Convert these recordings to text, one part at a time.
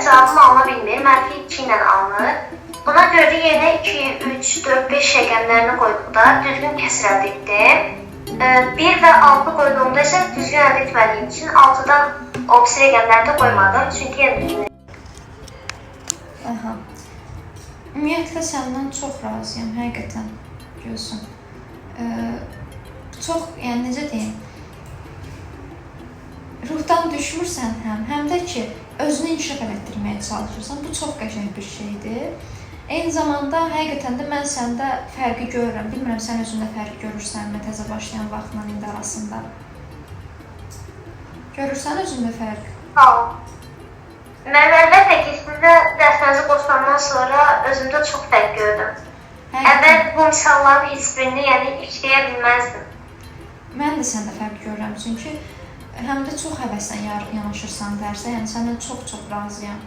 cavabım alına bilmir, mənfi 2 ilə alınır. Buna görə də yerinə 2, 3, 4, 5 rəqəmlərini qoyduqda düzgün kəsir əldə etdim. 1 və 6 qoyduğumda isə düzgün əldə etmədiyim üçün 6-dan o birisi rəqəmləri də qoymadım. Çünki yəni Aha. Ümumiyyətlə səndən çox razıyam, həqiqətən. Görürsən. Çox, yəni necə deyim, ruhdan düşmürsən həm də ki, özünü inkişaf etdirməyə çalışırsan. Bu çox qəşəng bir şeydir. Eyni zamanda həqiqətən də mən səndə fərqi görürəm. Bilmirəm, sən özündə fərqi görürsənmi təzə başlayan vaxtla indi arasında? Görürsən özündə fərq? Sağ ol. Mən əlbəttə ki, sizə dərslərinizi qoşulandan sonra özümdə çox fərq gördüm. Əvvəl bu misalların heç birini işləyə bilməzdim. Mən də səndə fərq görürəm, çünki həm də çox həvəslə yanaşırsan dərsə, yəni səndən çox razıyam.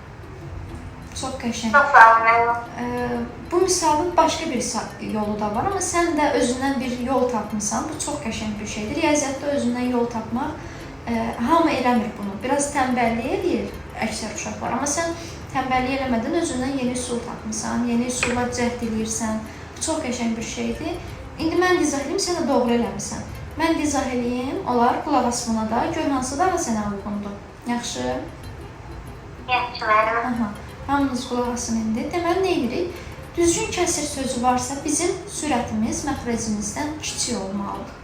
Çox qəşəng. Çox sağ olun, mənim. Bu misalın başqa bir yolu da var, amma sən də özündən bir yol tapmısan. Bu çox qəşəng bir şeydir. Riyaziyyatda özündən yol tapmaq, hamı eləmir bunu. Biraz tənbəllik eləyir əksər uşaqlar, amma sən tənbəllik eləmədən özündən yeni üsul tapmısan, yeni üsulla cəhd eləyirsən. Bu çox qəşəng bir şeydir. İndi mən izah edeyim, sən də doğru eləmirsən. Mən izah eləyim, olar qulaq as buna da, gör hansı daha sənə uyğundur. Yaxşı? Yaxşı, mənim. Hamınız qulaq asın indi. Deməli, nə edirik? Düzgün kəsir sözü varsa bizim sürətimiz məxrəcimizdən kiçik olmalıdır.